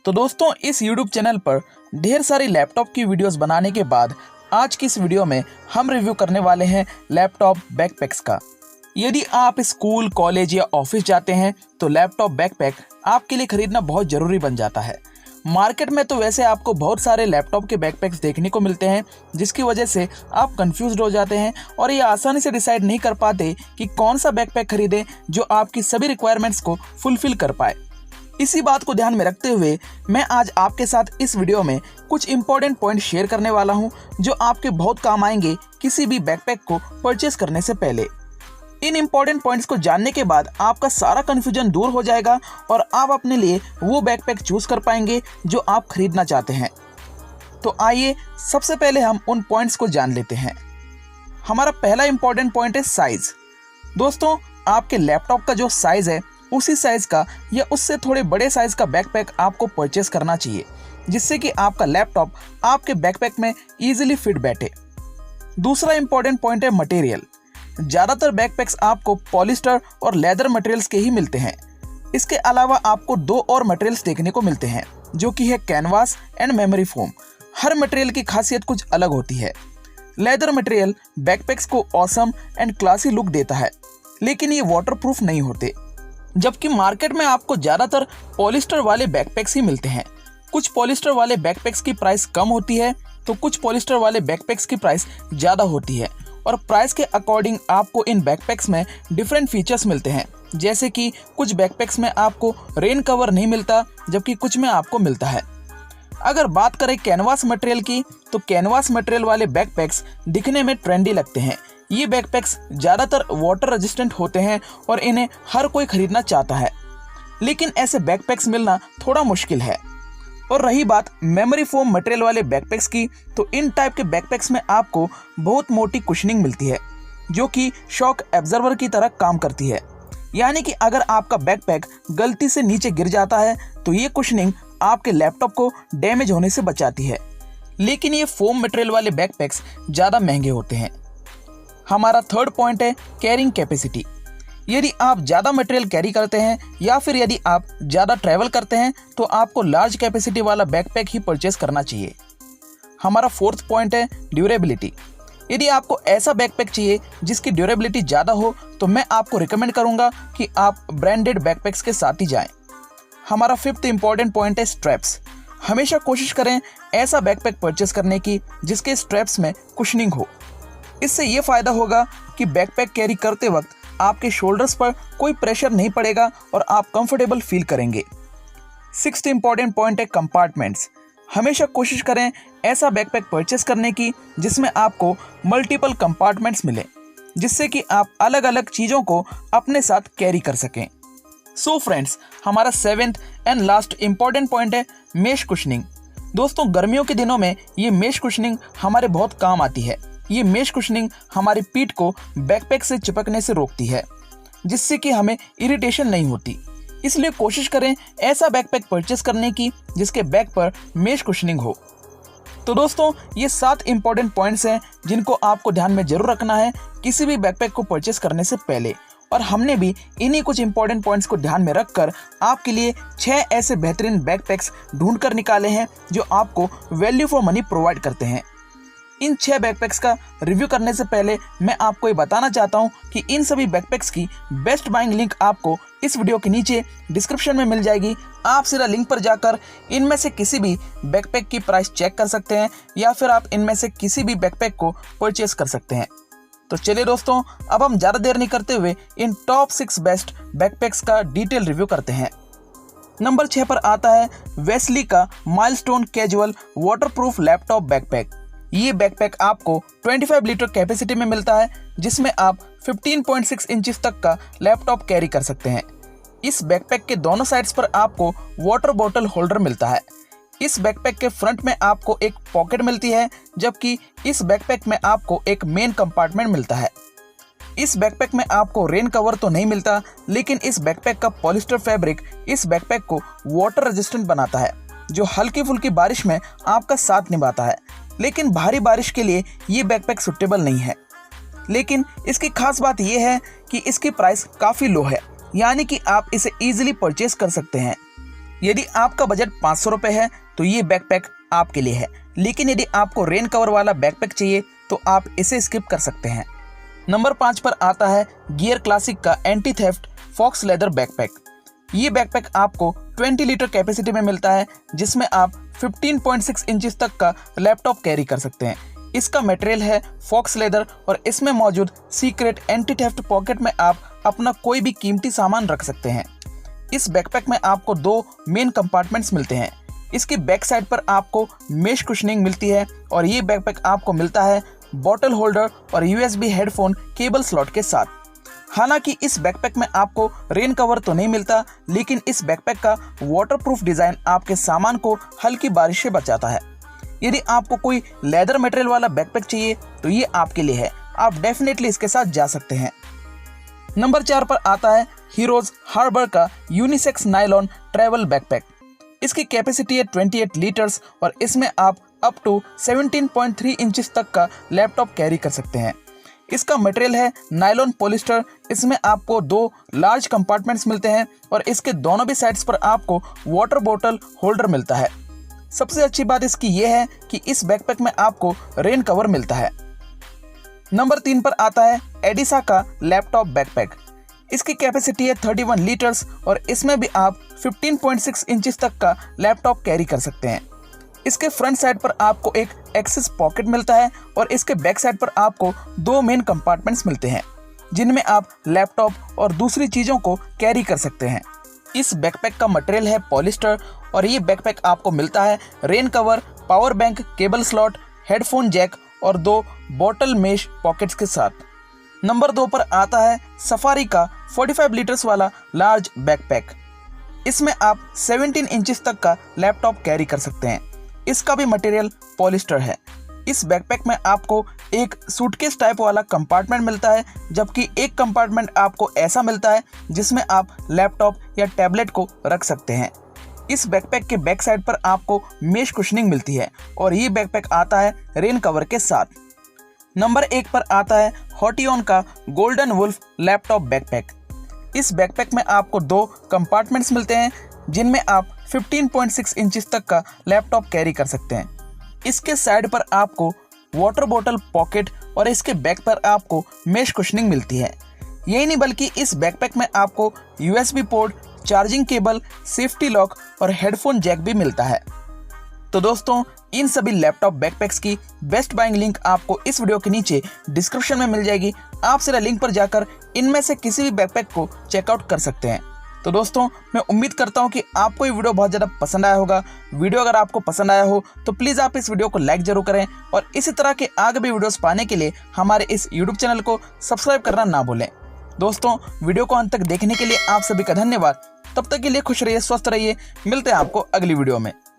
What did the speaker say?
तो दोस्तों इस YouTube चैनल पर ढेर सारी लैपटॉप की वीडियोस बनाने के बाद आज की इस वीडियो में हम रिव्यू करने वाले हैं लैपटॉप बैकपैक्स का। यदि आप स्कूल, कॉलेज या ऑफिस जाते हैं तो लैपटॉप बैकपैक आपके लिए खरीदना बहुत ज़रूरी बन जाता है। मार्केट में तो वैसे आपको बहुत सारे लैपटॉप के बैकपैक्स देखने को मिलते हैं, जिसकी वजह से आप कंफ्यूज्ड हो जाते हैं और ये आसानी से डिसाइड नहीं कर पाते कि कौन सा बैकपैक खरीदें जो आपकी सभी रिक्वायरमेंट्स को फुलफिल कर पाए। इसी बात को ध्यान में रखते हुए मैं आज आपके साथ इस वीडियो में कुछ इंपॉर्टेंट पॉइंट शेयर करने वाला हूं जो आपके बहुत काम आएंगे किसी भी बैकपैक को परचेस करने से पहले। इन इंपॉर्टेंट पॉइंट्स को जानने के बाद आपका सारा कंफ्यूजन दूर हो जाएगा और आप अपने लिए वो बैकपैक चूज कर पाएंगे जो आप खरीदना चाहते हैं। तो आइए सबसे पहले हम उन पॉइंट्स को जान लेते हैं। हमारा पहला इंपॉर्टेंट पॉइंट है साइज। दोस्तों आपके लैपटॉप का जो साइज है उसी साइज का या उससे थोड़े बड़े साइज का बैकपैक आपको परचेस करना चाहिए, जिससे कि आपका लैपटॉप आपके बैकपैक में इजीली फिट बैठे। दूसरा इंपॉर्टेंट पॉइंट है मटेरियल। ज़्यादातर बैकपैक्स आपको पॉलिस्टर और लेदर मटेरियल्स के ही मिलते हैं। इसके अलावा आपको दो और मटेरियल्स देखने को मिलते हैं जो कि है canvas and memory foam. Her material की खासियत कुछ अलग होती है। लेदर मटेरियल बैकपैक्स को ऑसम एंड क्लासी लुक देता है, लेकिन ये वाटरप्रूफ नहीं होते। जबकि मार्केट में आपको ज़्यादातर पॉलिस्टर वाले बैकपैक्स ही मिलते हैं। कुछ पॉलिस्टर वाले बैकपैक्स की प्राइस कम होती है तो कुछ पॉलिस्टर वाले बैकपैक्स की प्राइस ज़्यादा होती है, और प्राइस के अकॉर्डिंग आपको इन बैकपैक्स में डिफरेंट फीचर्स मिलते हैं। जैसे कि कुछ बैकपैक्स में आपको रेन कवर नहीं मिलता, जबकि कुछ में आपको मिलता है। अगर बात करें कैनवास मटेरियल की, तो कैनवास मटेरियल वाले बैकपैक्स दिखने में ट्रेंडी लगते हैं। ये बैकपैक्स ज़्यादातर वाटर रेजिस्टेंट होते हैं और इन्हें हर कोई खरीदना चाहता है, लेकिन ऐसे बैकपैक्स मिलना थोड़ा मुश्किल है। और रही बात मेमोरी फोम मटेरियल वाले बैकपैक्स की, तो इन टाइप के बैकपैक्स में आपको बहुत मोटी कुशनिंग मिलती है जो कि शॉक एब्जर्वर की तरह काम करती है। यानी कि अगर आपका बैकपैक गलती से नीचे गिर जाता है तो ये कुशनिंग आपके लैपटॉप को डैमेज होने से बचाती है। लेकिन ये फोम मटेरियल वाले बैकपैक्स ज़्यादा महंगे होते हैं। हमारा थर्ड पॉइंट है कैरिंग कैपेसिटी। यदि आप ज़्यादा मटेरियल कैरी करते हैं या फिर यदि आप ज़्यादा ट्रैवल करते हैं तो आपको लार्ज कैपेसिटी वाला बैकपैक ही परचेस करना चाहिए। हमारा फोर्थ पॉइंट है ड्यूरेबिलिटी। यदि आपको ऐसा बैकपैक चाहिए जिसकी ड्यूरेबिलिटी ज़्यादा हो तो मैं आपको रिकमेंड करूँगा कि आप ब्रांडेड बैकपैक्स के साथ ही जाएँ। हमारा फिफ्थ इंपॉर्टेंट पॉइंट है स्ट्रैप्स। हमेशा कोशिश करें ऐसा बैकपैक परचेस करने की जिसके स्ट्रैप्स में कुशनिंग हो। इससे ये फ़ायदा होगा कि बैकपैक कैरी करते वक्त आपके शोल्डर्स पर कोई प्रेशर नहीं पड़ेगा और आप कंफर्टेबल फील करेंगे। सिक्स्थ इंपॉर्टेंट पॉइंट है कंपार्टमेंट्स। हमेशा कोशिश करें ऐसा बैकपैक परचेस करने की जिसमें आपको मल्टीपल कंपार्टमेंट्स मिले, जिससे कि आप अलग अलग चीज़ों को अपने साथ कैरी कर सकें। सो फ्रेंड्स, हमारा seventh and last important point है मेश कुशनिंग। दोस्तों गर्मियों के दिनों में ये मेश कुशनिंग हमारे बहुत काम आती है। ये मेश कुशनिंग हमारी पीठ को बैकपैक से चिपकने से रोकती है, जिससे कि हमें इरिटेशन नहीं होती। इसलिए कोशिश करें ऐसा बैकपैक परचेस करने की जिसके बैक पर मेश कुशनिंग हो। तो दोस्तों ये 7 इंपॉर्टेंट पॉइंट्स हैं जिनको आपको ध्यान में जरूर रखना है किसी भी बैकपैक को परचेस करने से पहले, और हमने भी इन्हीं कुछ इंपॉर्टेंट पॉइंट्स को ध्यान में रखकर आपके लिए 6 ऐसे बेहतरीन बैकपैक्स ढूंढ कर निकाले हैं जो आपको वैल्यू फॉर मनी प्रोवाइड करते हैं। इन 6 बैकपैक्स का रिव्यू करने से पहले मैं आपको ये बताना चाहता हूँ कि इन सभी बैकपैक्स की बेस्ट बाइंग लिंक आपको इस वीडियो के नीचे डिस्क्रिप्शन में मिल जाएगी। आप सीधा लिंक पर जाकर इनमें से किसी भी बैकपैक की प्राइस चेक कर सकते हैं या फिर आप इनमें से किसी भी बैकपैक को परचेस कर सकते हैं। तो चलिए दोस्तों, अब हम ज़्यादा देर नहीं करते हुए इन टॉप 6 बेस्ट बैकपैक्स का डिटेल रिव्यू करते हैं। नंबर 6 पर आता है वेस्ली का milestone casual waterproof laptop backpack. ये बैकपैक आपको 25 लीटर कैपेसिटी में मिलता है, जिसमें आप 15.6 इंचेस तक का लैपटॉप कैरी कर सकते हैं। इस बैकपैक के दोनों साइड्स पर आपको वाटर बॉटल होल्डर मिलता है। इस बैकपैक के फ्रंट में आपको एक पॉकेट मिलती है, जबकि इस बैकपैक में आपको एक मेन कंपार्टमेंट मिलता है। इस बैकपैक में आपको रेन कवर तो नहीं मिलता, लेकिन इस बैकपैक का पॉलिस्टर फैब्रिक इस बैकपैक को वाटर रेजिस्टेंट बनाता है, जो हल्की फुल्की बारिश में आपका साथ निभाता है। लेकिन भारी बारिश के लिए ये बैकपैक सूटेबल नहीं है। लेकिन इसकी खास बात यह है कि इसकी प्राइस काफ़ी लो है, यानी कि आप इसे ईजिली परचेस कर सकते हैं। यदि आपका बजट 500 रुपये है तो ये बैकपैक आपके लिए है, लेकिन यदि आपको रेन कवर वाला बैकपैक चाहिए तो आप इसे स्किप कर सकते हैं। नंबर 5 पर आता है गियर क्लासिक का anti theft fox leather backpack. ये बैकपैक आपको 20 लीटर कैपेसिटी में मिलता है, जिसमें आप 15.6 इंचेस तक का लैपटॉप कैरी कर सकते हैं। इसका मटेरियल है फॉक्स लेदर और इसमें मौजूद सीक्रेट एंटी थेफ्ट पॉकेट में आप अपना कोई भी कीमती सामान रख सकते हैं। इस बैकपैक में आपको 2 मेन कंपार्टमेंट्स मिलते हैं। इसकी बैक साइड पर आपको मेश कुशनिंग मिलती है और ये बैकपैक आपको मिलता है बॉटल होल्डर और USB हेडफोन केबल स्लॉट के साथ। हालांकि इस बैकपैक में आपको रेन कवर तो नहीं मिलता, लेकिन इस बैकपैक का वाटरप्रूफ डिजाइन आपके सामान को हल्की बारिश से बचाता है। यदि आपको कोई लेदर मटेरियल वाला बैकपैक चाहिए तो ये आपके लिए है, आप डेफिनेटली इसके साथ जा सकते हैं। नंबर 4 पर आता है हीरोज हार्बर का यूनिसेक्स नायलॉन ट्रैवल बैकपैक। इसकी कैपेसिटी है 28 लीटर्स और इसमें आप अप टू 17.3 इंचेस तक का लैपटॉप कैरी कर सकते हैं। इसका मटेरियल है नायलॉन पॉलिस्टर। इसमें आपको 2 लार्ज कंपार्टमेंट्स मिलते हैं और इसके दोनों भी साइड्स पर आपको वाटर बोतल होल्डर मिलता है। सबसे अच्छी बात इसकी यह है कि इस बैकपैक में आपको रेन कवर मिलता है। नंबर 3 पर आता है एडिसा का लैपटॉप बैकपैक। इसकी कैपेसिटी है 31 लीटर्स और इसमें भी आप 15.6 इंचेस तक का लैपटॉप कैरी कर सकते हैं। इसके फ्रंट साइड पर आपको एक एक्सेस पॉकेट मिलता है और इसके बैक साइड पर आपको 2 मेन कंपार्टमेंट्स मिलते हैं, जिनमें आप लैपटॉप और दूसरी चीज़ों को कैरी कर सकते हैं। इस बैकपैक का मटेरियल है पॉलिस्टर और ये बैकपैक आपको मिलता है rain cover, power bank, cable slot, headphone jack और 2 बॉटल मेश पॉकेट्स के साथ। नंबर 2 पर आता है सफारी का 45 लीटर्स वाला लार्ज बैकपैक। इसमें आप 17 इंचेस तक का लैपटॉप कैरी कर सकते हैं। इसका भी मटेरियल पॉलिस्टर है। इस बैकपैक में आपको एक सूटकेस टाइप वाला कंपार्टमेंट मिलता है, जबकि एक कंपार्टमेंट आपको ऐसा मिलता है जिसमें आप लैपटॉप या टैबलेट को रख सकते हैं। इस बैकपैक के बैक साइड पर आपको मेश कुशनिंग मिलती है और ये बैकपैक आता है रेन कवर के साथ। नंबर 1 पर आता है हॉटियन का गोल्डन वुल्फ लैपटॉप बैकपैक। इस बैकपैक में आपको 2 कंपार्टमेंट्स मिलते हैं, जिनमें आप 15.6 इंचेस तक का लैपटॉप कैरी कर सकते हैं। इसके साइड पर आपको वाटर बोतल पॉकेट और इसके बैक पर आपको मेश कुशनिंग मिलती है। यही नहीं बल्कि इस बैकपैक में आपको USB port, charging cable, safety lock और हेडफोन जैक भी मिलता है। तो दोस्तों, इन सभी लैपटॉप बैकपैक्स की बेस्ट बाइंग लिंक आपको इस वीडियो के नीचे डिस्क्रिप्शन में मिल जाएगी। आप सीधा लिंक पर जाकर इनमें से किसी भी बैकपैक को चेकआउट कर सकते हैं। तो दोस्तों, मैं उम्मीद करता हूं कि आपको ये वीडियो बहुत ज़्यादा पसंद आया होगा। वीडियो अगर आपको पसंद आया हो तो प्लीज़ आप इस वीडियो को लाइक जरूर करें और इसी तरह के आगे भी वीडियोस पाने के लिए हमारे इस यूट्यूब चैनल को सब्सक्राइब करना ना भूलें। दोस्तों, वीडियो को अंत तक देखने के लिए आप सभी का धन्यवाद। तब तक के लिए खुश रहिए, स्वस्थ रहिए। मिलते हैं आपको अगली वीडियो में।